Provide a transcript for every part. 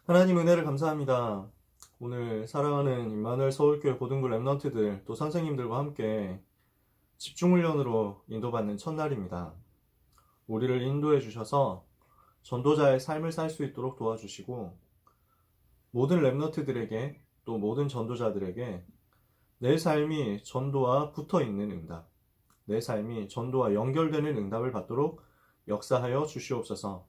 하나님 은혜를 감사합니다. 오늘 사랑하는 임마누엘 서울교회 고등부 랩런트들 또 선생님들과 함께 집중훈련으로 인도받는 첫날입니다. 우리를 인도해 주셔서 전도자의 삶을 살 수 있도록 도와주시고 모든 랩런트들에게 또 모든 전도자들에게 내 삶이 전도와 붙어있는 응답, 내 삶이 전도와 연결되는 응답을 받도록 역사하여 주시옵소서.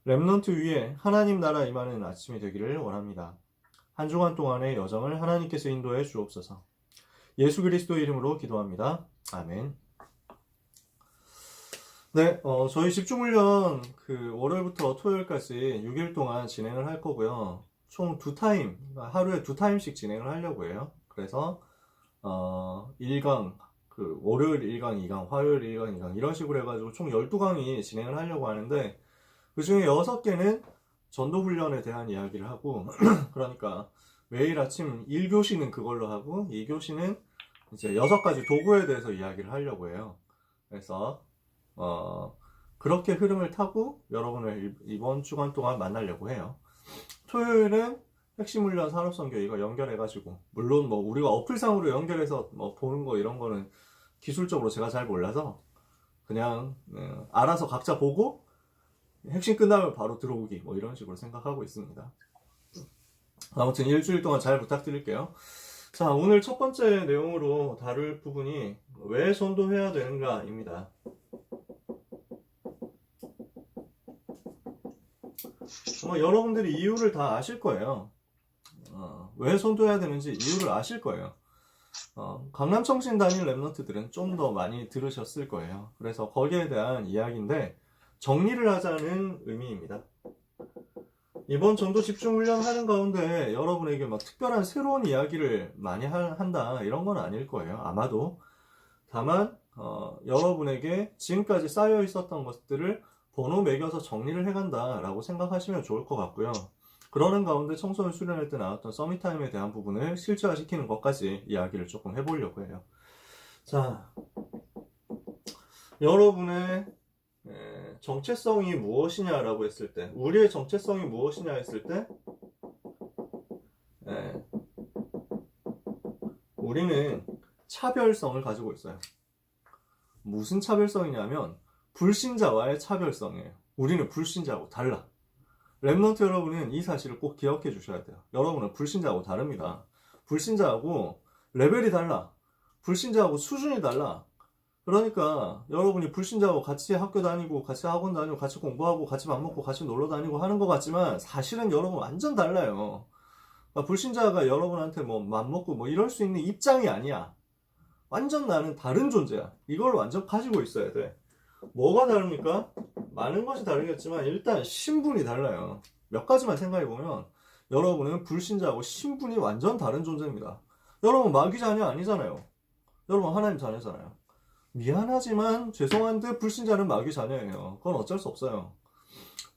랩런트 위에 하나님 나라 임하는 아침이 되기를 원합니다. 한 주간 동안의 여정을 하나님께서 인도해 주옵소서. 예수 그리스도 이름으로 기도합니다. 아멘. 네, 저희 집중훈련 월요일부터 토요일까지 6일 동안 진행을 할 거고요. 총 하루에 2타임씩 진행을 하려고 해요. 그래서 1강, 월요일 1강, 2강, 화요일 1강, 2강 이런 식으로 해가지고 총 12강이 진행을 하려고 하는데 그 중에 6개는 전도훈련에 대한 이야기를 하고 그러니까 매일 아침 1교시는 그걸로 하고 2교시는 이제 6가지 도구에 대해서 이야기를 하려고 해요. 그래서 그렇게 흐름을 타고 여러분을 이번 주간 동안 만나려고 해요. 토요일은 핵심훈련 산업선교 이거 연결해가지고 물론 뭐 우리가 어플상으로 연결해서 뭐 보는 거 이런 거는 기술적으로 제가 잘 몰라서 그냥 알아서 각자 보고 핵심 끝나면 바로 들어오기 뭐 이런 식으로 생각하고 있습니다. 아무튼 일주일 동안 잘 부탁드릴게요. 자, 오늘 첫 번째 내용으로 다룰 부분이 왜 전도해야 되는가 입니다. 아마 여러분들이 이유를 다 아실 거예요. 왜 전도해야 되는지 이유를 아실 거예요. 강남청신 다닌 랩런트들은 좀 더 많이 들으셨을 거예요. 그래서 거기에 대한 이야기인데 정리를 하자는 의미입니다. 이번 전도 집중훈련 하는 가운데 여러분에게 막 특별한 새로운 이야기를 많이 한다 이런 건 아닐 거예요. 아마도. 다만 여러분에게 지금까지 쌓여 있었던 것들을 번호 매겨서 정리를 해간다 라고 생각하시면 좋을 것 같고요. 그러는 가운데 청소년 수련회 때 나왔던 서밋타임에 대한 부분을 실체화시키는 것까지 이야기를 조금 해보려고 해요. 자, 여러분의 정체성이 무엇이냐라고 했을 때, 우리의 정체성이 무엇이냐 했을 때, 우리는 차별성을 가지고 있어요. 무슨 차별성이냐면 불신자와의 차별성이에요. 우리는 불신자하고 달라. 랩런트 여러분은 이 사실을 꼭 기억해 주셔야 돼요. 여러분은 불신자하고 다릅니다. 불신자하고 레벨이 달라. 불신자하고 수준이 달라. 그러니까 여러분이 불신자하고 같이 학교 다니고 같이 학원 다니고 같이 공부하고 같이 밥 먹고 같이 놀러 다니고 하는 것 같지만 사실은 여러분 완전 달라요. 그러니까 불신자가 여러분한테 뭐 맘먹고 뭐 이럴 수 있는 입장이 아니야. 완전 나는 다른 존재야. 이걸 완전 가지고 있어야 돼. 뭐가 다릅니까? 많은 것이 다르겠지만 일단 신분이 달라요. 몇 가지만 생각해보면 여러분은 불신자하고 신분이 완전 다른 존재입니다. 여러분 마귀 자녀 아니잖아요. 여러분 하나님 자녀잖아요. 미안하지만 죄송한데 불신자는 마귀 자녀예요. 그건 어쩔 수 없어요.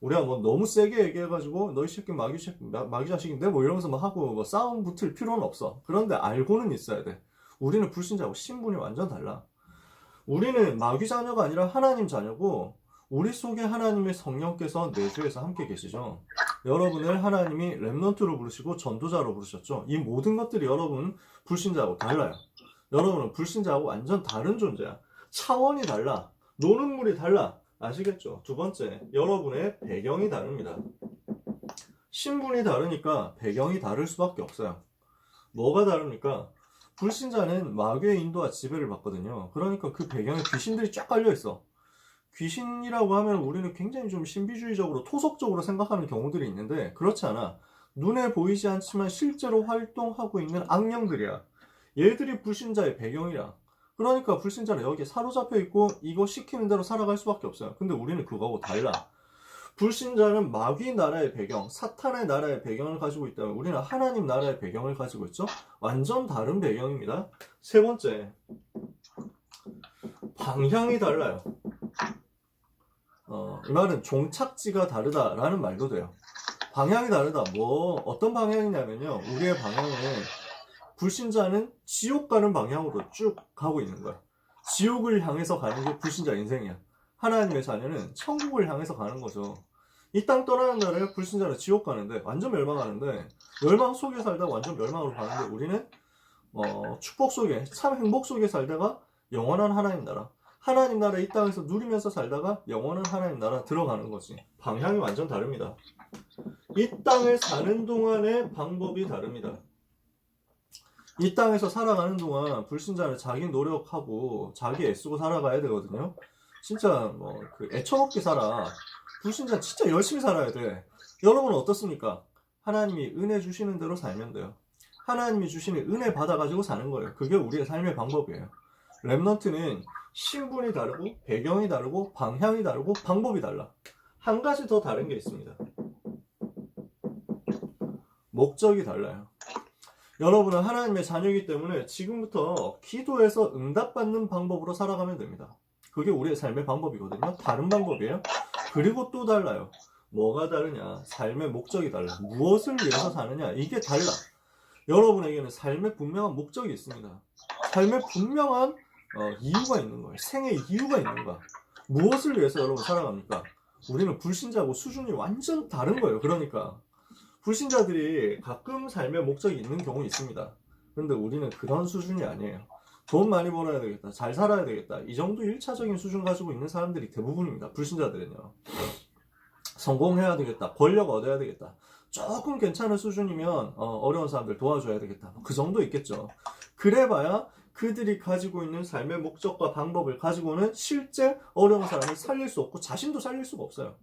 우리가 뭐 너무 세게 얘기해가지고 너희 새끼 마귀 자식인데 뭐 이러면서 막 하고 뭐 싸움 붙을 필요는 없어. 그런데 알고는 있어야 돼. 우리는 불신자고 신분이 완전 달라. 우리는 마귀 자녀가 아니라 하나님 자녀고 우리 속에 하나님의 성령께서 내주에서 함께 계시죠. 여러분을 하나님이 랩런트로 부르시고 전도자로 부르셨죠. 이 모든 것들이 여러분 불신자하고 달라요. 여러분은 불신자하고 완전 다른 존재야. 차원이 달라. 노는 물이 달라. 아시겠죠? 두 번째, 여러분의 배경이 다릅니다. 신분이 다르니까 배경이 다를 수밖에 없어요. 뭐가 다릅니까? 불신자는 마귀의 인도와 지배를 받거든요. 그러니까 그 배경에 귀신들이 쫙 깔려있어. 귀신이라고 하면 우리는 굉장히 좀 신비주의적으로 토속적으로 생각하는 경우들이 있는데 그렇지 않아. 눈에 보이지 않지만 실제로 활동하고 있는 악령들이야. 얘들이 불신자의 배경이야. 그러니까 불신자는 여기에 사로잡혀 있고 이거 시키는 대로 살아갈 수밖에 없어요. 근데 우리는 그거하고 달라. 불신자는 마귀 나라의 배경, 사탄의 나라의 배경을 가지고 있다면 우리는 하나님 나라의 배경을 가지고 있죠. 완전 다른 배경입니다. 세 번째, 방향이 달라요. 이 말은 종착지가 다르다라는 말도 돼요. 방향이 다르다. 뭐 어떤 방향이냐면요. 우리의 방향은 불신자는 지옥 가는 방향으로 쭉 가고 있는 거야. 지옥을 향해서 가는 게 불신자 인생이야. 하나님의 자녀는 천국을 향해서 가는 거죠. 이 땅 떠나는 날에 불신자는 지옥 가는데 완전 멸망하는데 멸망 속에 살다가 완전 멸망으로 가는데 우리는 축복 속에 참 행복 속에 살다가 영원한 하나님 나라 하나님 나라 이 땅에서 누리면서 살다가 영원한 하나님 나라 들어가는 거지. 방향이 완전 다릅니다. 이 땅을 사는 동안의 방법이 다릅니다. 이 땅에서 살아가는 동안 불신자는 자기 노력하고 자기 애쓰고 살아가야 되거든요. 진짜 애처롭게 살아. 불신자 진짜 열심히 살아야 돼. 여러분은 어떻습니까? 하나님이 은혜 주시는 대로 살면 돼요. 하나님이 주시는 은혜 받아가지고 사는 거예요. 그게 우리의 삶의 방법이에요. 렘넌트는 신분이 다르고 배경이 다르고 방향이 다르고 방법이 달라. 한 가지 더 다른 게 있습니다. 목적이 달라요. 여러분은 하나님의 자녀이기 때문에 지금부터 기도해서 응답받는 방법으로 살아가면 됩니다. 그게 우리의 삶의 방법이거든요. 다른 방법이에요. 그리고 또 달라요. 뭐가 다르냐? 삶의 목적이 달라. 무엇을 위해서 사느냐? 이게 달라. 여러분에게는 삶의 분명한 목적이 있습니다. 삶의 분명한 이유가 있는 거예요. 생의 이유가 있는 거야. 무엇을 위해서 여러분 살아갑니까? 우리는 불신자하고 수준이 완전 다른 거예요. 그러니까 불신자들이 가끔 삶의 목적이 있는 경우 있습니다. 근데 우리는 그런 수준이 아니에요. 돈 많이 벌어야 되겠다. 잘 살아야 되겠다. 이 정도 1차적인 수준 가지고 있는 사람들이 대부분입니다. 불신자들은요. 성공해야 되겠다. 권력 얻어야 되겠다. 조금 괜찮은 수준이면 어려운 사람들 도와줘야 되겠다. 그 정도 있겠죠. 그래봐야 그들이 가지고 있는 삶의 목적과 방법을 가지고는 실제 어려운 사람을 살릴 수 없고 자신도 살릴 수가 없어요.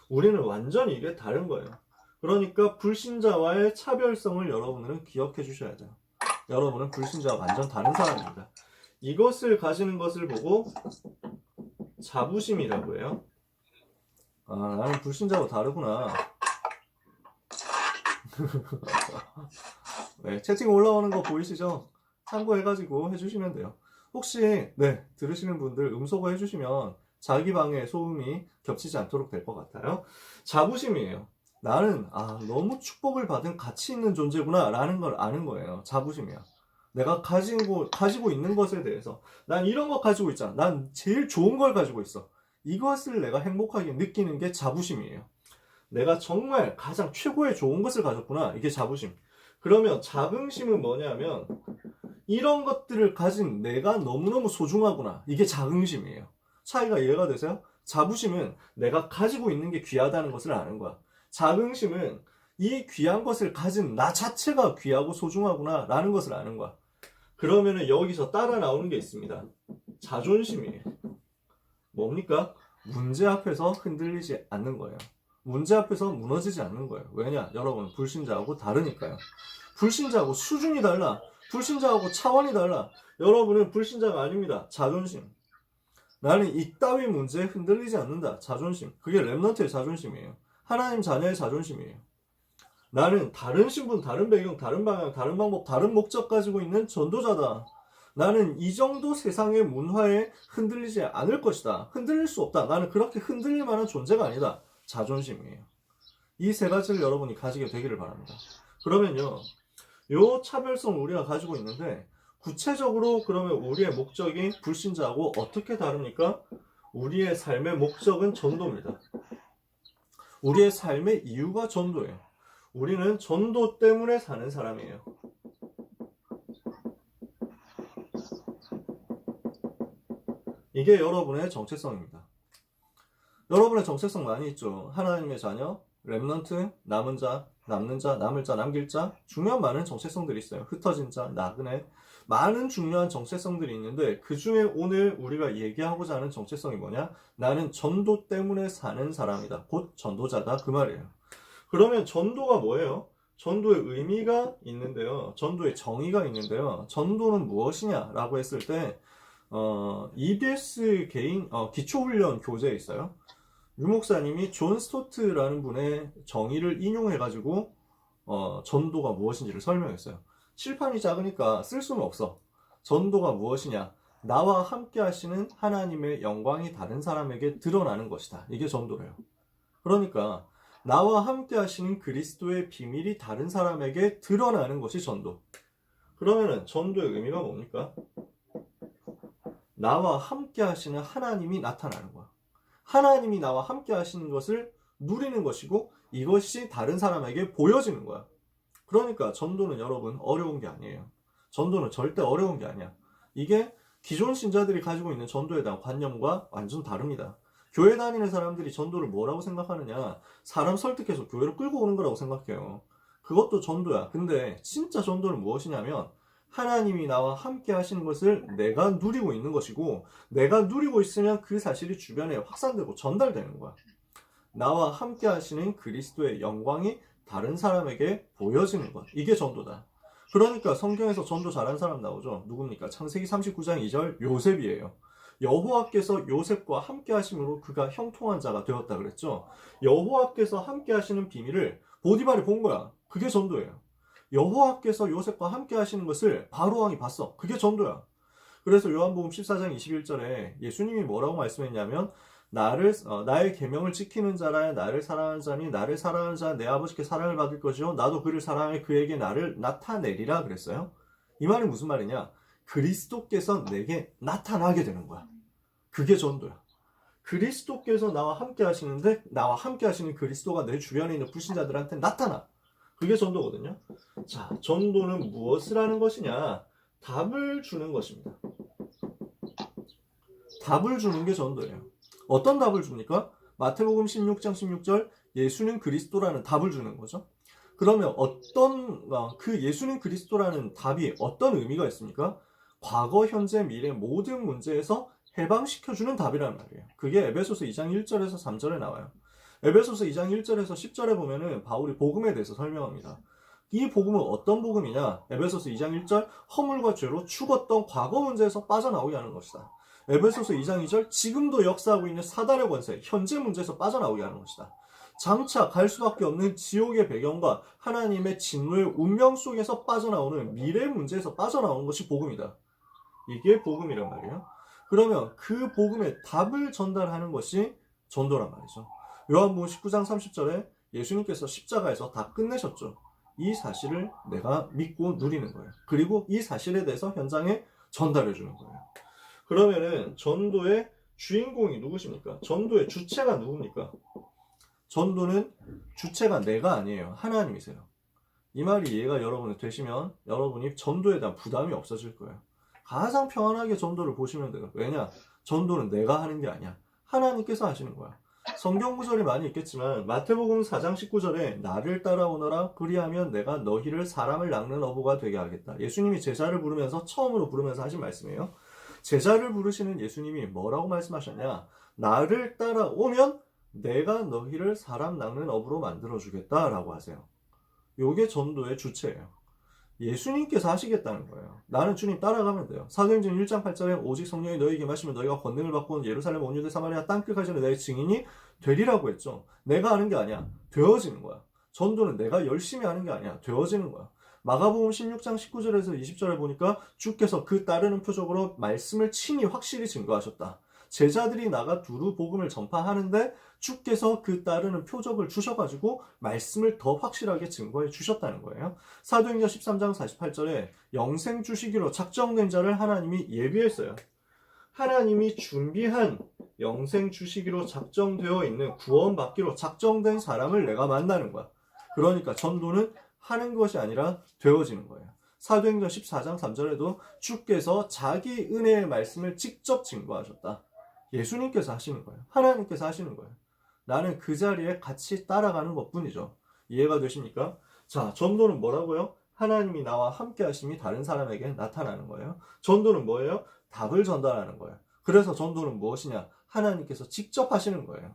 우리는 완전히 이게 다른 거예요. 그러니까 불신자와의 차별성을 여러분들은 기억해 주셔야 돼요. 여러분은 불신자와 완전 다른 사람입니다. 이것을 가지는 것을 보고 자부심이라고 해요. 아, 나는 불신자와 다르구나. 네, 채팅 올라오는 거 보이시죠? 참고해가지고 해주시면 돼요. 혹시 들으시는 분들 음소거 해주시면 자기 방에 소음이 겹치지 않도록 될 것 같아요. 자부심이에요. 나는 너무 축복을 받은 가치 있는 존재구나 라는 걸 아는 거예요. 자부심이야. 내가 가지고 있는 것에 대해서 난 이런 거 가지고 있잖아. 난 제일 좋은 걸 가지고 있어. 이것을 내가 행복하게 느끼는 게 자부심이에요. 내가 정말 가장 최고의 좋은 것을 가졌구나. 이게 자부심. 그러면 자긍심은 뭐냐면 이런 것들을 가진 내가 너무너무 소중하구나. 이게 자긍심이에요. 차이가 이해가 되세요? 자부심은 내가 가지고 있는 게 귀하다는 것을 아는 거야. 자긍심은 이 귀한 것을 가진 나 자체가 귀하고 소중하구나 라는 것을 아는 거야. 그러면은 여기서 따라 나오는 게 있습니다. 자존심이에요. 뭡니까? 문제 앞에서 흔들리지 않는 거예요. 문제 앞에서 무너지지 않는 거예요. 왜냐? 여러분 불신자하고 다르니까요. 불신자하고 수준이 달라. 불신자하고 차원이 달라. 여러분은 불신자가 아닙니다. 자존심. 나는 이따위 문제에 흔들리지 않는다. 자존심. 그게 렘넌트의 자존심이에요. 하나님 자녀의 자존심이에요. 나는 다른 신분, 다른 배경, 다른 방향, 다른 방법, 다른 목적 가지고 있는 전도자다. 나는 이 정도 세상의 문화에 흔들리지 않을 것이다. 흔들릴 수 없다. 나는 그렇게 흔들릴 만한 존재가 아니다. 자존심이에요. 이 세 가지를 여러분이 가지게 되기를 바랍니다. 그러면요, 요 차별성을 우리가 가지고 있는데 구체적으로 그러면 우리의 목적이 불신자하고 어떻게 다릅니까? 우리의 삶의 목적은 전도입니다. 우리의 삶의 이유가 전도예요. 우리는 전도 때문에 사는 사람이에요. 이게 여러분의 정체성입니다. 여러분의 정체성 많이 있죠. 하나님의 자녀, 렘넌트, 남은 자, 남는 자, 남을 자, 남길 자, 중요한 많은 정체성들이 있어요. 흩어진 자, 나그네, 많은 중요한 정체성들이 있는데 그 중에 오늘 우리가 얘기하고자 하는 정체성이 뭐냐? 나는 전도 때문에 사는 사람이다. 곧 전도자다. 그 말이에요. 그러면 전도가 뭐예요? 전도의 의미가 있는데요. 전도의 정의가 있는데요. 전도는 무엇이냐라고 했을 때 EBS 개인 기초훈련 교재에 있어요. 유 목사님이 존 스토트라는 분의 정의를 인용해가지고 전도가 무엇인지를 설명했어요. 칠판이 작으니까 쓸 수는 없어. 전도가 무엇이냐? 나와 함께 하시는 하나님의 영광이 다른 사람에게 드러나는 것이다. 이게 전도래요. 그러니까 나와 함께 하시는 그리스도의 비밀이 다른 사람에게 드러나는 것이 전도. 그러면은 전도의 의미가 뭡니까? 나와 함께 하시는 하나님이 나타나는 거야. 하나님이 나와 함께 하시는 것을 누리는 것이고 이것이 다른 사람에게 보여지는 거야. 그러니까 전도는 여러분 어려운 게 아니에요. 전도는 절대 어려운 게 아니야. 이게 기존 신자들이 가지고 있는 전도에 대한 관념과 완전 다릅니다. 교회 다니는 사람들이 전도를 뭐라고 생각하느냐? 사람 설득해서 교회로 끌고 오는 거라고 생각해요. 그것도 전도야. 근데 진짜 전도는 무엇이냐면 하나님이 나와 함께 하시는 것을 내가 누리고 있는 것이고 내가 누리고 있으면 그 사실이 주변에 확산되고 전달되는 거야. 나와 함께 하시는 그리스도의 영광이 다른 사람에게 보여지는 것. 이게 전도다. 그러니까 성경에서 전도 잘한 사람 나오죠. 누굽니까? 창세기 39장 2절 요셉이에요. 여호와께서 요셉과 함께 하심으로 그가 형통한 자가 되었다 그랬죠. 여호와께서 함께 하시는 비밀을 보디발이 본 거야. 그게 전도예요. 여호와께서 요셉과 함께 하시는 것을 바로 왕이 봤어. 그게 전도야. 그래서 요한복음 14장 21절에 예수님이 뭐라고 말씀했냐면 나의 계명을 지키는 자라 나를 사랑하는 자니 나를 사랑하는 자는 내 아버지께 사랑을 받을 것이요 나도 그를 사랑해 그에게 나를 나타내리라 그랬어요. 이 말이 무슨 말이냐? 그리스도께서 내게 나타나게 되는 거야. 그게 전도야. 그리스도께서 나와 함께 하시는데 나와 함께 하시는 그리스도가 내 주변에 있는 불신자들한테 나타나. 그게 전도거든요. 자, 전도는 무엇을 하는 것이냐? 답을 주는 것입니다. 답을 주는 게 전도예요. 어떤 답을 줍니까? 마태복음 16장 16절 예수는 그리스도라는 답을 주는 거죠. 그러면 그 예수는 그리스도라는 답이 어떤 의미가 있습니까? 과거, 현재, 미래 모든 문제에서 해방시켜주는 답이란 말이에요. 그게 에베소서 2장 1절에서 3절에 나와요. 에베소서 2장 1절에서 10절에 보면은 바울이 복음에 대해서 설명합니다. 이 복음은 어떤 복음이냐? 에베소서 2장 1절 허물과 죄로 죽었던 과거 문제에서 빠져나오게 하는 것이다. 에베소서 2장 2절 지금도 역사하고 있는 사단의 권세, 현재 문제에서 빠져나오게 하는 것이다. 장차 갈 수밖에 없는 지옥의 배경과 하나님의 진노의 운명 속에서 빠져나오는 미래 문제에서 빠져나오는 것이 복음이다. 이게 복음이란 말이에요. 그러면 그 복음의 답을 전달하는 것이 전도란 말이죠. 요한복음 19장 30절에 예수님께서 십자가에서 다 끝내셨죠. 이 사실을 내가 믿고 누리는 거예요. 그리고 이 사실에 대해서 현장에 전달해 주는 거예요. 그러면은 전도의 주인공이 누구십니까? 전도의 주체가 누굽니까? 전도는 주체가 내가 아니에요. 하나님이세요. 이 말이 이해가 여러분이 되시면 여러분이 전도에 대한 부담이 없어질 거예요. 가장 평안하게 전도를 보시면 돼요. 왜냐? 전도는 내가 하는 게 아니야. 하나님께서 하시는 거야. 성경 구절이 많이 있겠지만 마태복음 4장 19절에 나를 따라오너라 그리하면 내가 너희를 사람을 낚는 어부가 되게 하겠다. 예수님이 제자를 부르면서 처음으로 부르면서 하신 말씀이에요. 제자를 부르시는 예수님이 뭐라고 말씀하셨냐? 나를 따라오면 내가 너희를 사람 낚는 어부로 만들어주겠다라고 하세요. 요게 전도의 주체예요. 예수님께서 하시겠다는 거예요. 나는 주님 따라가면 돼요. 사도행전 1장 8절에 오직 성령이 너희에게 마시면 너희가 권능을 받고 예루살렘 온 유대 사마리아 땅끝까지는 내 증인이 되리라고 했죠. 내가 하는 게 아니야. 되어지는 거야. 전도는 내가 열심히 하는 게 아니야. 되어지는 거야. 마가복음 16장 19절에서 20절에 보니까 주께서 그 따르는 표적으로 말씀을 친히 확실히 증거하셨다. 제자들이 나가 두루 복음을 전파하는데 주께서 그 따르는 표적을 주셔가지고 말씀을 더 확실하게 증거해 주셨다는 거예요. 사도행전 13장 48절에 영생 주시기로 작정된 자를 하나님이 예비했어요. 하나님이 준비한 영생 주시기로 작정되어 있는 구원받기로 작정된 사람을 내가 만나는 거야. 그러니까 전도는 하는 것이 아니라 되어지는 거예요. 사도행전 14장 3절에도 주께서 자기 은혜의 말씀을 직접 증거하셨다. 예수님께서 하시는 거예요. 하나님께서 하시는 거예요. 나는 그 자리에 같이 따라가는 것뿐이죠. 이해가 되십니까? 자, 전도는 뭐라고요? 하나님이 나와 함께 하심이 다른 사람에게 나타나는 거예요. 전도는 뭐예요? 답을 전달하는 거예요. 그래서 전도는 무엇이냐? 하나님께서 직접 하시는 거예요.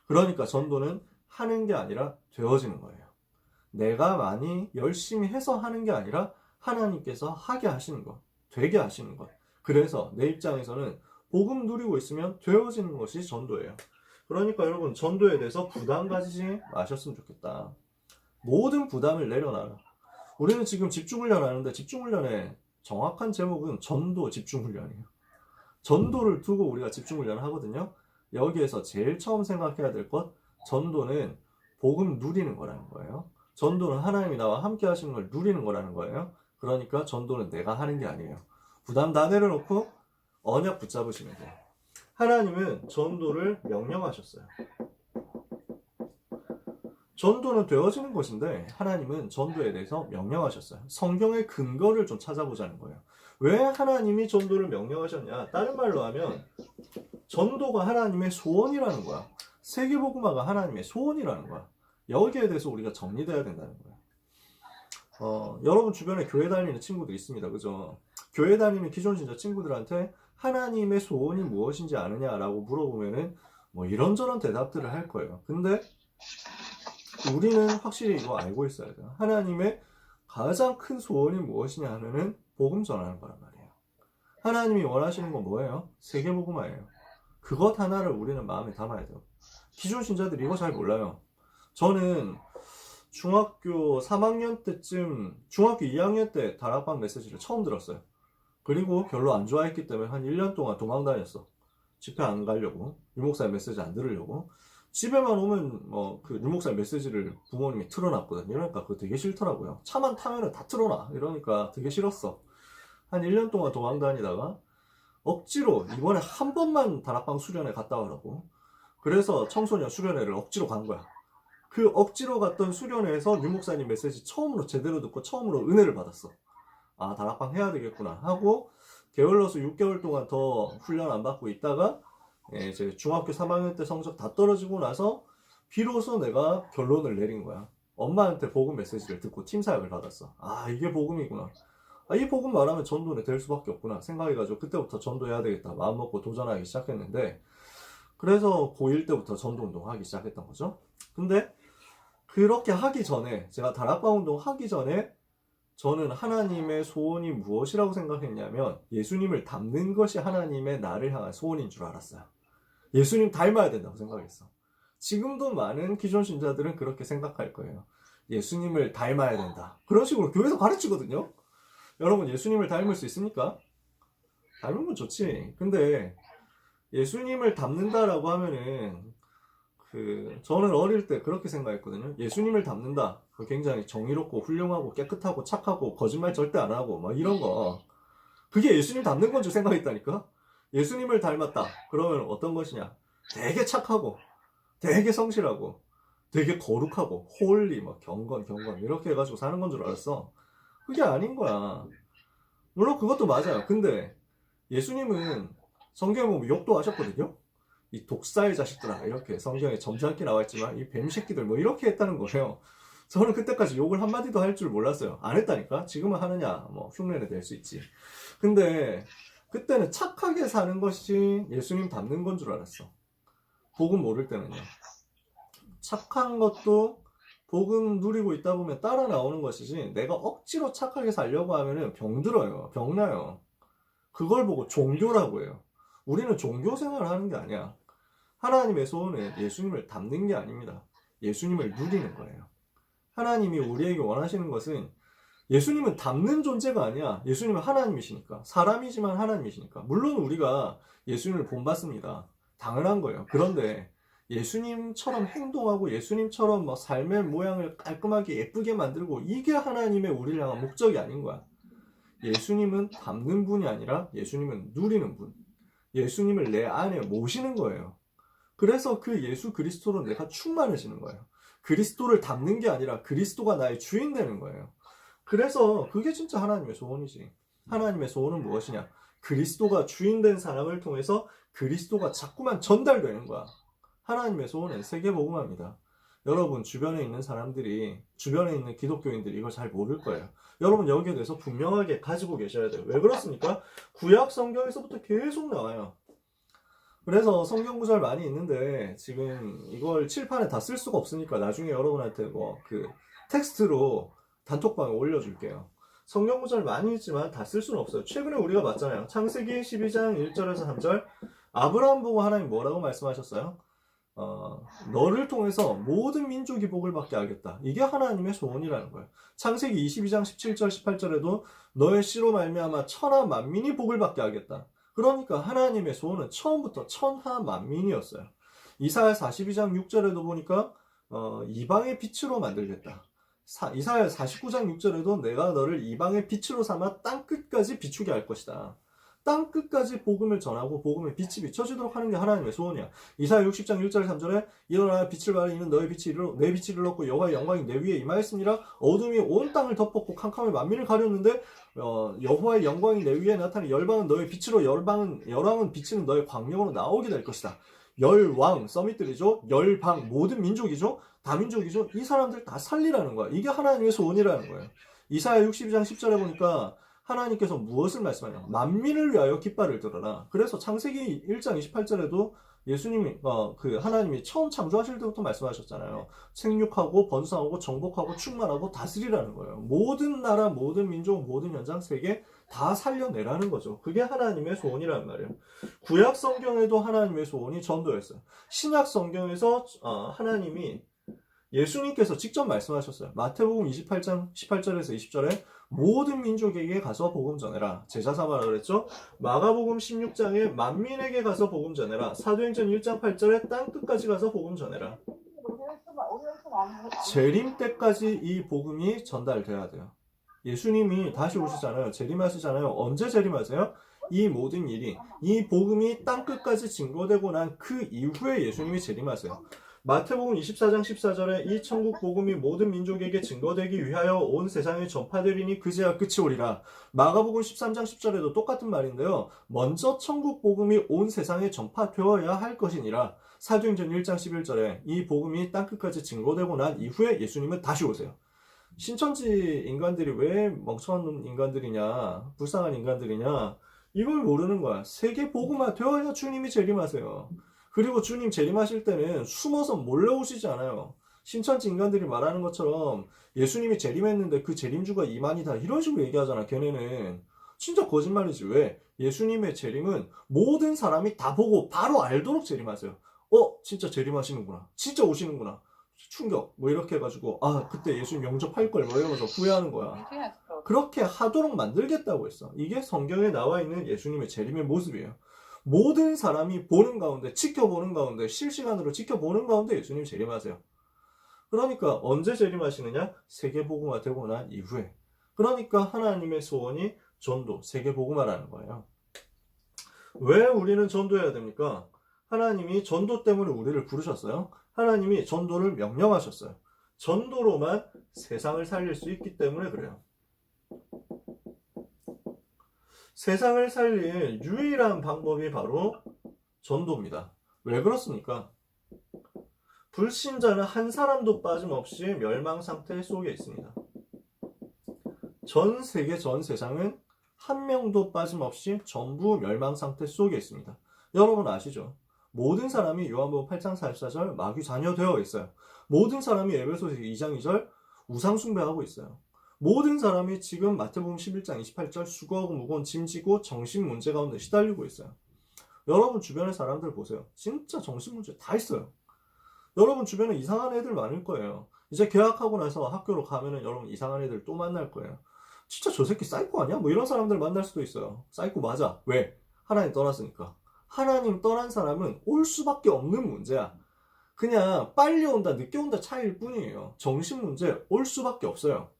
그러니까 전도는 하는 게 아니라 되어지는 거예요. 내가 많이 열심히 해서 하는 게 아니라 하나님께서 하게 하시는 것, 되게 하시는 것. 그래서 내 입장에서는 복음 누리고 있으면 되어지는 것이 전도예요. 그러니까 여러분 전도에 대해서 부담 가지지 마셨으면 좋겠다. 모든 부담을 내려놔라. 우리는 지금 집중훈련 하는데 집중훈련의 정확한 제목은 전도 집중훈련이에요. 전도를 두고 우리가 집중훈련을 하거든요. 여기에서 제일 처음 생각해야 될 것, 전도는 복음 누리는 거라는 거예요. 전도는 하나님이 나와 함께 하시는 걸 누리는 거라는 거예요. 그러니까 전도는 내가 하는 게 아니에요. 부담 다 내려놓고 언약 붙잡으시면 돼요. 하나님은 전도를 명령하셨어요. 전도는 되어지는 것인데 하나님은 전도에 대해서 명령하셨어요. 성경의 근거를 좀 찾아보자는 거예요. 왜 하나님이 전도를 명령하셨냐? 다른 말로 하면 전도가 하나님의 소원이라는 거야. 세계복음화가 하나님의 소원이라는 거야. 여기에 대해서 우리가 정리돼야 된다는 거야. 여러분 주변에 교회 다니는 친구들 있습니다. 그죠? 교회 다니는 기존 신자 친구들한테 하나님의 소원이 무엇인지 아느냐라고 물어보면은 뭐 이런저런 대답들을 할 거예요. 근데 우리는 확실히 이거 알고 있어야 돼요. 하나님의 가장 큰 소원이 무엇이냐 하면은 복음 전하는 거란 말이에요. 하나님이 원하시는 건 뭐예요? 세계복음화예요. 그것 하나를 우리는 마음에 담아야 돼요. 기존 신자들이 이거 잘 몰라요. 저는 중학교 3학년 때쯤, 중학교 2학년 때 다락방 메시지를 처음 들었어요. 그리고 별로 안 좋아했기 때문에 한 1년 동안 도망 다녔어. 집회 안 가려고, 유목사의 메시지 안 들으려고. 집에만 오면 그 유목사의 메시지를 부모님이 틀어놨거든. 이러니까 그거 되게 싫더라고요. 차만 타면은 다 틀어놔. 이러니까 되게 싫었어. 한 1년 동안 도망 다니다가 억지로 이번에 한 번만 다락방 수련회 갔다 오라고. 그래서 청소년 수련회를 억지로 간 거야. 그 억지로 갔던 수련회에서 유목사님 메시지 처음으로 제대로 듣고 처음으로 은혜를 받았어. 아, 다락방 해야 되겠구나 하고 게을러서 6개월 동안 더 훈련 안 받고 있다가 이제 중학교 3학년 때 성적 다 떨어지고 나서 비로소 내가 결론을 내린 거야. 엄마한테 복음 메시지를 듣고 팀 사역을 받았어. 아, 이게 복음이구나. 아, 이 복음 말하면 전도는 될 수밖에 없구나 생각해가지고 그때부터 전도해야 되겠다 마음 먹고 도전하기 시작했는데, 그래서 고1 때부터 전도 운동 하기 시작했던 거죠. 근데 그렇게 하기 전에, 제가 다락방 운동 하기 전에 저는 하나님의 소원이 무엇이라고 생각했냐면 예수님을 닮는 것이 하나님의 나를 향한 소원인 줄 알았어요. 예수님 닮아야 된다고 생각했어. 지금도 많은 기존 신자들은 그렇게 생각할 거예요. 예수님을 닮아야 된다. 그런 식으로 교회에서 가르치거든요. 여러분 예수님을 닮을 수 있습니까? 닮으면 좋지. 근데 예수님을 닮는다라고 하면은 저는 어릴 때 그렇게 생각했거든요. 예수님을 닮는다. 굉장히 정의롭고 훌륭하고 깨끗하고 착하고 거짓말 절대 안 하고 막 이런 거. 그게 예수님 닮는 건 줄 생각했다니까. 예수님을 닮았다. 그러면 어떤 것이냐? 되게 착하고 되게 성실하고 되게 거룩하고 홀리 막 경건 이렇게 해가지고 사는 건 줄 알았어. 그게 아닌 거야. 물론 그것도 맞아요. 근데 예수님은 성경에 보면 욕도 하셨거든요. 이 독사의 자식들아 이렇게 성경에 점잖게 나와있지만 이 뱀새끼들 뭐 이렇게 했다는 거예요. 저는 그때까지 욕을 한마디도 할 줄 몰랐어요. 안 했다니까. 지금은 하느냐 뭐 흉내는 낼 수 있지. 근데 그때는 착하게 사는 것이 예수님 닮는 건 줄 알았어. 복음 모를 때는요. 착한 것도 복음 누리고 있다 보면 따라 나오는 것이지, 내가 억지로 착하게 살려고 하면은 병들어요. 병나요. 그걸 보고 종교라고 해요. 우리는 종교 생활을 하는 게 아니야. 하나님의 소원은 예수님을 닮는 게 아닙니다. 예수님을 누리는 거예요. 하나님이 우리에게 원하시는 것은, 예수님은 닮는 존재가 아니야. 예수님은 하나님이시니까. 사람이지만 하나님이시니까. 물론 우리가 예수님을 본받습니다. 당연한 거예요. 그런데 예수님처럼 행동하고 예수님처럼 뭐 삶의 모양을 깔끔하게 예쁘게 만들고, 이게 하나님의 우리를 향한 목적이 아닌 거야. 예수님은 닮는 분이 아니라 예수님은 누리는 분. 예수님을 내 안에 모시는 거예요. 그래서 그 예수 그리스도로 내가 충만해지는 거예요. 그리스도를 닮는 게 아니라 그리스도가 나의 주인 되는 거예요. 그래서 그게 진짜 하나님의 소원이지. 하나님의 소원은 무엇이냐? 그리스도가 주인 된 사람을 통해서 그리스도가 자꾸만 전달되는 거야. 하나님의 소원은 세계복음화입니다. 여러분 주변에 있는 사람들이, 주변에 있는 기독교인들이 이걸 잘 모를 거예요. 여러분 여기에 대해서 분명하게 가지고 계셔야 돼요. 왜 그렇습니까? 구약 성경에서부터 계속 나와요. 그래서 성경 구절 많이 있는데 지금 이걸 칠판에 다 쓸 수가 없으니까 나중에 여러분한테 텍스트로 단톡방에 올려줄게요. 성경 구절 많이 있지만 다 쓸 수는 없어요. 최근에 우리가 봤잖아요. 창세기 12장 1절에서 3절. 아브라함 보고 하나님 뭐라고 말씀하셨어요? 너를 통해서 모든 민족이 복을 받게 하겠다. 이게 하나님의 소원이라는 거예요. 창세기 22장 17절 18절에도 너의 씨로 말미암아 천하 만민이 복을 받게 하겠다. 그러니까 하나님의 소원은 처음부터 천하 만민이었어요. 이사야 42장 6절에도 보니까 이방의 빛으로 만들겠다. 이사야 49장 6절에도 내가 너를 이방의 빛으로 삼아 땅끝까지 비추게 할 것이다. 땅 끝까지 복음을 전하고 복음의 빛이 비춰지도록 하는 게 하나님의 소원이야. 이사야 60장 1절 3절에 일어나 빛을 발하여 이는 너의 빛이 내 빛이 이르렀고 여호와의 영광이 내 위에 임하였습니다. 어둠이 온 땅을 덮었고 캄캄이 만민을 가렸는데 여호와의 영광이 내 위에 나타나니 열방은 너의 빛으로 열왕은 비치는 너의 광명으로 나오게 될 것이다. 열왕 서밋들이죠. 열방 모든 민족이죠. 다민족이죠. 이 사람들 다 살리라는 거야. 이게 하나님의 소원이라는 거예요. 이사야 62장 10절에 보니까 하나님께서 무엇을 말씀하냐? 만민을 위하여 깃발을 들어라. 그래서 창세기 1장 28절에도 예수님이 하나님이 처음 창조하실 때부터 말씀하셨잖아요. 생육하고 번성하고 정복하고 충만하고 다스리라는 거예요. 모든 나라, 모든 민족, 모든 현장, 세계 다 살려내라는 거죠. 그게 하나님의 소원이란 말이에요. 구약 성경에도 하나님의 소원이 전도였어요. 신약 성경에서 하나님이 예수님께서 직접 말씀하셨어요. 마태복음 28장 18절에서 20절에 모든 민족에게 가서 복음 전해라. 제자 삼아라 그랬죠. 마가복음 16장에 만민에게 가서 복음 전해라. 사도행전 1장 8절에 땅 끝까지 가서 복음 전해라. 재림 때까지 이 복음이 전달돼야 돼요. 예수님이 다시 오시잖아요. 재림하시잖아요. 언제 재림하세요? 이 모든 일이, 이 복음이 땅 끝까지 증거되고 난 그 이후에 예수님이 재림하세요. 마태복음 24장 14절에 이 천국 복음이 모든 민족에게 증거되기 위하여 온 세상에 전파되리니 그제야 끝이 오리라. 마가복음 13장 10절에도 똑같은 말인데요. 먼저 천국 복음이 온 세상에 전파되어야 할 것이니라. 사도행전 1장 11절에 이 복음이 땅끝까지 증거되고 난 이후에 예수님은 다시 오세요. 신천지 인간들이 왜 멍청한 인간들이냐, 불쌍한 인간들이냐, 이걸 모르는 거야. 세계 복음화 되어야 주님이 재림하세요. 그리고 주님 재림하실 때는 숨어서 몰려오시지 않아요. 신천지 인간들이 말하는 것처럼 예수님이 재림했는데 그 재림주가 이만이다 이런 식으로 얘기하잖아. 걔네는 진짜 거짓말이지. 왜? 예수님의 재림은 모든 사람이 다 보고 바로 알도록 재림하세요. 진짜 재림하시는구나. 진짜 오시는구나. 충격. 뭐 이렇게 해가지고 그때 예수님 영접할 걸 뭐 이러면서 후회하는 거야. 그렇게 하도록 만들겠다고 했어. 이게 성경에 나와 있는 예수님의 재림의 모습이에요. 모든 사람이 보는 가운데, 지켜보는 가운데, 실시간으로 지켜보는 가운데 예수님 재림하세요. 그러니까 언제 재림하시느냐? 세계복음화 되고 난 이후에. 그러니까 하나님의 소원이 전도, 세계복음화라는 거예요. 왜 우리는 전도해야 됩니까? 하나님이 전도 때문에 우리를 부르셨어요. 하나님이 전도를 명령하셨어요. 전도로만 세상을 살릴 수 있기 때문에 그래요. 세상을 살릴 유일한 방법이 바로 전도입니다. 왜 그렇습니까? 불신자는 한 사람도 빠짐없이 멸망 상태 속에 있습니다. 전 세계 전 세상은 한 명도 빠짐없이 전부 멸망 상태 속에 있습니다. 여러분 아시죠? 모든 사람이 요한복음 8장 44절 마귀 자녀 되어 있어요. 모든 사람이 에베소서 2장 2절 우상 숭배하고 있어요. 모든 사람이 지금 마태복음 11장 28절 수고하고 무거운 짐 지고 정신 문제 가운데 시달리고 있어요. 여러분 주변의 사람들 보세요. 진짜 정신 문제 다 있어요. 여러분 주변에 이상한 애들 많을 거예요. 이제 개학하고 나서 학교로 가면은 여러분 이상한 애들 또 만날 거예요. 진짜 저 새끼 사이코 아니야? 뭐 이런 사람들 만날 수도 있어요. 사이코 맞아. 왜? 하나님 떠났으니까. 하나님 떠난 사람은 올 수밖에 없는 문제야. 그냥 빨리 온다 늦게 온다 차이일 뿐이에요. 정신 문제 올 수밖에 없어요.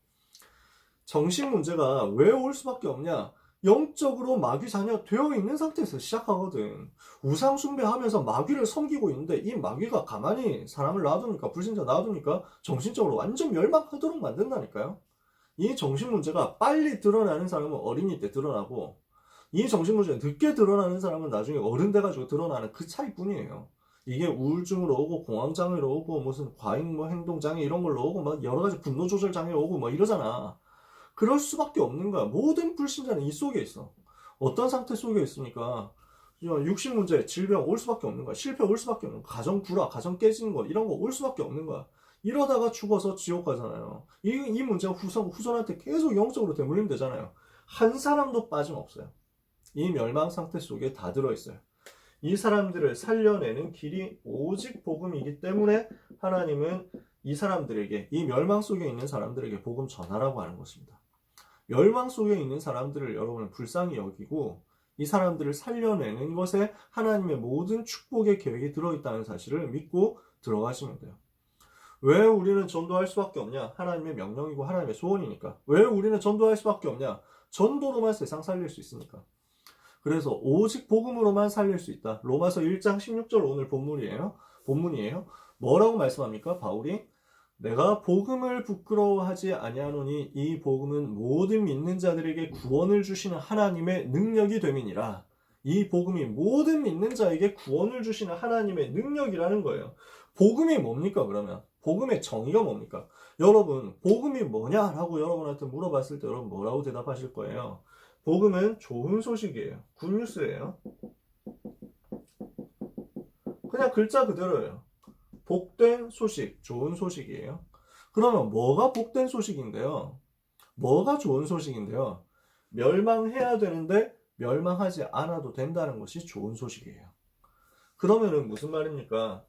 정신 문제가 왜 올 수밖에 없냐? 영적으로 마귀 자녀 되어 있는 상태에서 시작하거든. 우상 숭배하면서 마귀를 섬기고 있는데 이 마귀가 가만히 사람을 놔둡니까? 불신자 놔둡니까? 정신적으로 완전 멸망하도록 만든다니까요. 이 정신 문제가 빨리 드러나는 사람은 어린이 때 드러나고 이 정신 문제가 늦게 드러나는 사람은 나중에 어른 돼가지고 드러나는 그 차이뿐이에요. 이게 우울증으로 오고 공황장애로 오고 무슨 과잉 행동장애 이런 걸로 오고 막 여러 가지 분노 조절 장애로 오고 뭐 이러잖아. 그럴 수밖에 없는 거야. 모든 불신자는 이 속에 있어. 어떤 상태 속에 있습니까? 육신 문제, 질병 올 수밖에 없는 거야. 실패 올 수밖에 없는 거야. 가정 불화, 가정 깨지는 거 이런 거 올 수밖에 없는 거야. 이러다가 죽어서 지옥 가잖아요. 이 문제가 후손한테 계속 영적으로 되물리면 되잖아요. 한 사람도 빠짐없어요. 이 멸망 상태 속에 다 들어있어요. 이 사람들을 살려내는 길이 오직 복음이기 때문에 하나님은 이 사람들에게, 이 멸망 속에 있는 사람들에게 복음 전하라고 하는 것입니다. 멸망 속에 있는 사람들을 여러분은 불쌍히 여기고 이 사람들을 살려내는 것에 하나님의 모든 축복의 계획이 들어있다는 사실을 믿고 들어가시면 돼요. 왜 우리는 전도할 수밖에 없냐? 하나님의 명령이고 하나님의 소원이니까. 왜 우리는 전도할 수밖에 없냐? 전도로만 세상 살릴 수 있으니까. 그래서 오직 복음으로만 살릴 수 있다. 로마서 1장 16절 오늘 본문이에요. 뭐라고 말씀합니까? 바울이 내가 복음을 부끄러워하지 아니하노니 이 복음은 모든 믿는 자들에게 구원을 주시는 하나님의 능력이 됨이니라. 이 복음이 모든 믿는 자에게 구원을 주시는 하나님의 능력이라는 거예요. 복음이 뭡니까 그러면? 복음의 정의가 뭡니까? 여러분 복음이 뭐냐라고 여러분한테 물어봤을 때 여러분 뭐라고 대답하실 거예요? 복음은 좋은 소식이에요. 굿뉴스예요. 그냥 글자 그대로예요. 복된 소식, 좋은 소식이에요. 그러면 뭐가 복된 소식인데요? 뭐가 좋은 소식인데요? 멸망해야 되는데 멸망하지 않아도 된다는 것이 좋은 소식이에요. 그러면은 무슨 말입니까?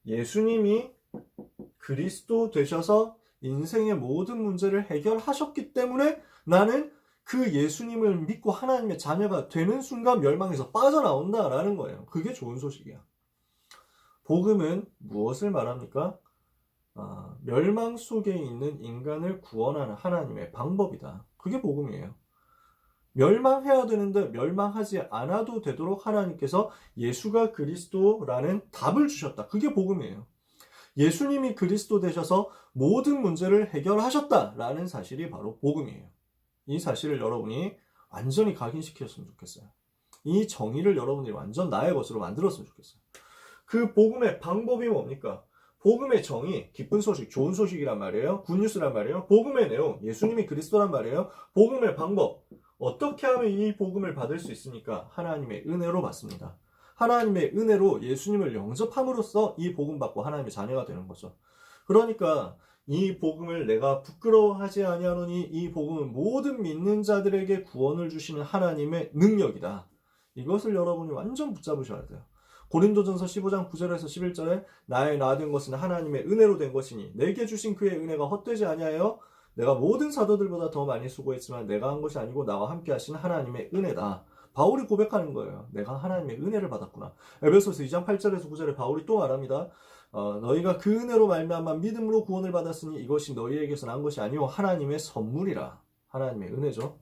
예수님이 그리스도 되셔서 인생의 모든 문제를 해결하셨기 때문에 나는 그 예수님을 믿고 하나님의 자녀가 되는 순간 멸망에서 빠져나온다라는 거예요. 그게 좋은 소식이야. 복음은 무엇을 말합니까? 멸망 속에 있는 인간을 구원하는 하나님의 방법이다. 그게 복음이에요. 멸망해야 되는데 멸망하지 않아도 되도록 하나님께서 예수가 그리스도라는 답을 주셨다. 그게 복음이에요. 예수님이 그리스도 되셔서 모든 문제를 해결하셨다라는 사실이 바로 복음이에요. 이 사실을 여러분이 완전히 각인시켰으면 좋겠어요. 이 정의를 여러분들이 완전 나의 것으로 만들었으면 좋겠어요. 그 복음의 방법이 뭡니까? 복음의 정의, 기쁜 소식, 좋은 소식이란 말이에요. 굿뉴스란 말이에요. 복음의 내용, 예수님이 그리스도란 말이에요. 복음의 방법, 어떻게 하면 이 복음을 받을 수 있습니까? 하나님의 은혜로 받습니다. 하나님의 은혜로 예수님을 영접함으로써 이 복음 받고 하나님의 자녀가 되는 거죠. 그러니까 이 복음을 내가 부끄러워하지 아니하노니 이 복음은 모든 믿는 자들에게 구원을 주시는 하나님의 능력이다. 이것을 여러분이 완전 붙잡으셔야 돼요. 고린도전서 15장 9절에서 11절에 나의 나된 것은 하나님의 은혜로 된 것이니 내게 주신 그의 은혜가 헛되지 아니하여 내가 모든 사도들보다 더 많이 수고했지만 내가 한 것이 아니고 나와 함께 하신 하나님의 은혜다. 바울이 고백하는 거예요. 내가 하나님의 은혜를 받았구나. 에베소서 2장 8절에서 9절에 바울이 또 말합니다. 너희가 그 은혜로 말미암아 믿음으로 구원을 받았으니 이것이 너희에게서 난 것이 아니오 하나님의 선물이라. 하나님의 은혜죠.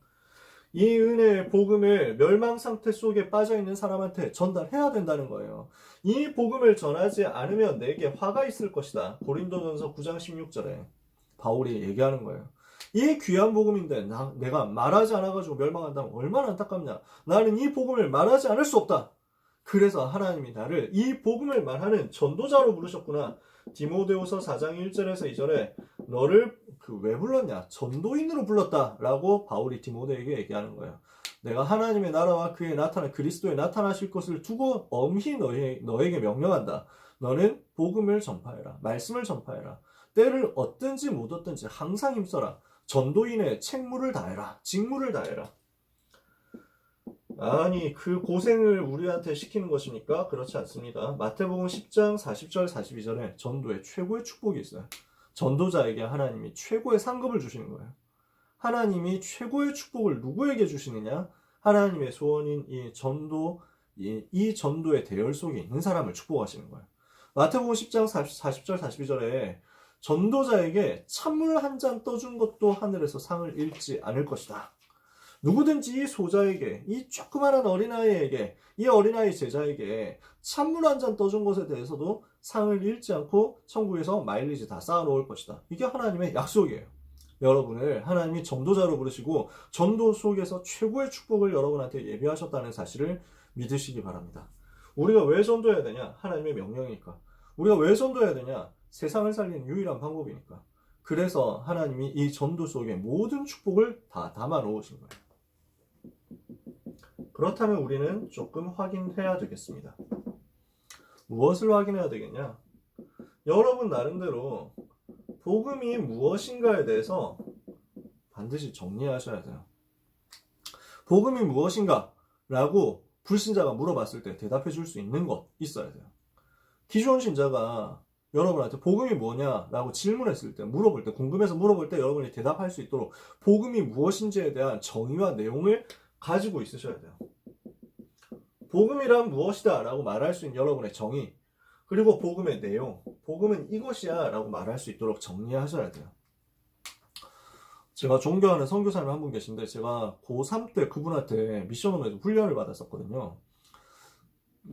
이 은혜의 복음을 멸망 상태 속에 빠져있는 사람한테 전달해야 된다는 거예요. 이 복음을 전하지 않으면 내게 화가 있을 것이다. 고린도전서 9장 16절에 바울이 얘기하는 거예요. 이 귀한 복음인데 내가 말하지 않아가지고 멸망한다면 얼마나 안타깝냐. 나는 이 복음을 말하지 않을 수 없다. 그래서 하나님이 나를 이 복음을 말하는 전도자로 부르셨구나. 디모데후서 4장 1절에서 2절에 너를 왜 불렀냐? 전도인으로 불렀다 라고 바울이 디모데에게 얘기하는 거예요. 내가 하나님의 나라와 그의 나타난 그리스도에 나타나실 것을 두고 엄히 너에게 명령한다. 너는 복음을 전파해라. 말씀을 전파해라. 때를 얻든지 못 얻든지 항상 힘써라. 전도인의 책무를 다해라. 직무를 다해라. 아니 그 고생을 우리한테 시키는 것입니까? 그렇지 않습니다. 마태복음 10장 40절 42절에 전도의 최고의 축복이 있어요. 전도자에게 하나님이 최고의 상급을 주시는 거예요. 하나님이 최고의 축복을 누구에게 주시느냐? 하나님의 소원인 이 전도의 대열 속에 있는 사람을 축복하시는 거예요. 마태복음 10장 40절 42절에 전도자에게 찬물 한 잔 떠준 것도 하늘에서 상을 잃지 않을 것이다. 누구든지 이 소자에게, 이 조그마한 어린아이에게, 이 어린아이 제자에게 찬물 한 잔 떠준 것에 대해서도 상을 잃지 않고 천국에서 마일리지 다 쌓아놓을 것이다. 이게 하나님의 약속이에요. 여러분을 하나님이 전도자로 부르시고 전도 속에서 최고의 축복을 여러분한테 예비하셨다는 사실을 믿으시기 바랍니다. 우리가 왜 전도해야 되냐? 하나님의 명령이니까. 우리가 왜 전도해야 되냐? 세상을 살리는 유일한 방법이니까. 그래서 하나님이 이 전도 속에 모든 축복을 다 담아 놓으신 거예요. 그렇다면 우리는 조금 확인해야 되겠습니다. 무엇을 확인해야 되겠냐? 여러분 나름대로 복음이 무엇인가에 대해서 반드시 정리하셔야 돼요. 복음이 무엇인가? 라고 불신자가 물어봤을 때 대답해 줄 수 있는 것 있어야 돼요. 기존 신자가 여러분한테 복음이 뭐냐? 라고 질문했을 때, 물어볼 때, 궁금해서 물어볼 때 여러분이 대답할 수 있도록 복음이 무엇인지에 대한 정의와 내용을 가지고 있으셔야 돼요. 복음이란 무엇이다 라고 말할 수 있는 여러분의 정의, 그리고 복음의 내용, 복음은 이것이야 라고 말할 수 있도록 정리하셔야 돼요. 제가 존경하는 선교사님 한 분 계신데 제가 고3 때 그분한테 미션홈에서 훈련을 받았었거든요.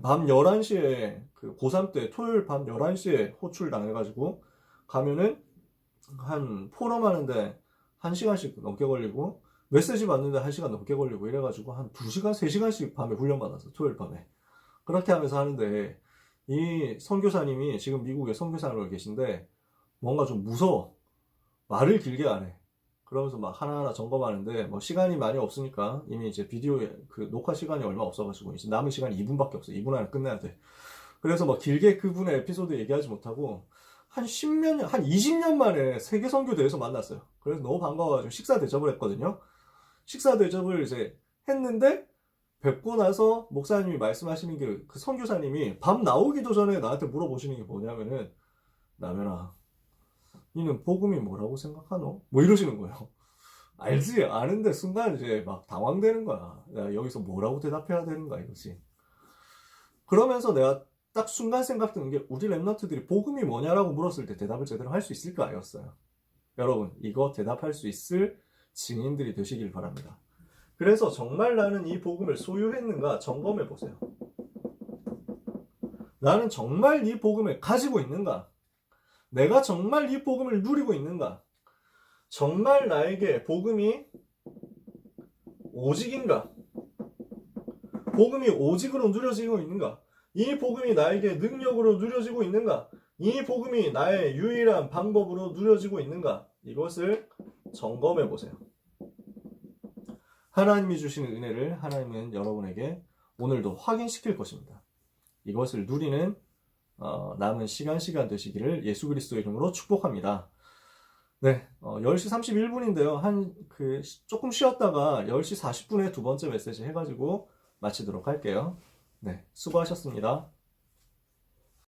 밤 11시에 그 고3 때 토요일 밤 11시에 호출 당해가지고 가면은 한 포럼 하는데 1시간씩 넘게 걸리고 메시지 받는데 1시간 넘게 걸리고 이래가지고 한 2시간, 3시간씩 밤에 훈련 받았어. 토요일 밤에. 그렇게 하면서 하는데 이 선교사님이 지금 미국에 선교사로 계신데 뭔가 좀 무서워. 말을 길게 안 해. 그러면서 막 하나하나 점검하는데 뭐 시간이 많이 없으니까 이미 이제 비디오에 그 녹화 시간이 얼마 없어가지고 이제 남은 시간이 2분밖에 없어. 2분 안에 끝내야 돼. 그래서 막 길게 그분의 에피소드 얘기하지 못하고 한 10몇 년, 한 20년 만에 세계 선교대회에서 만났어요. 그래서 너무 반가워가지고 식사 대접을 했거든요. 식사 대접을 이제 했는데 뵙고 나서 목사님이 말씀하시는 게 그 선교사님이 밤 나오기도 전에 나한테 물어보시는 게 뭐냐면은 남현아 니는 복음이 뭐라고 생각하노? 뭐 이러시는 거예요. 알지? 아는데 순간 이제 막 당황되는 거야. 내가 여기서 뭐라고 대답해야 되는 거야 이거지. 그러면서 내가 딱 순간 생각드는 게 우리 랩런트들이 복음이 뭐냐라고 물었을 때 대답을 제대로 할 수 있을까 였어요. 여러분 이거 대답할 수 있을 증인들이 되시길 바랍니다. 그래서 정말 나는 이 복음을 소유했는가 점검해 보세요. 나는 정말 이 복음을 가지고 있는가? 내가 정말 이 복음을 누리고 있는가? 정말 나에게 복음이 오직인가? 복음이 오직으로 누려지고 있는가? 이 복음이 나에게 능력으로 누려지고 있는가? 이 복음이 나의 유일한 방법으로 누려지고 있는가? 이것을 점검해 보세요. 하나님이 주시는 은혜를 하나님은 여러분에게 오늘도 확인시킬 것입니다. 이것을 누리는 남은 시간 되시기를 예수 그리스도 이름으로 축복합니다. 네, 10시 31분인데요. 조금 쉬었다가 10시 40분에 두 번째 메시지 해가지고 마치도록 할게요. 네, 수고하셨습니다.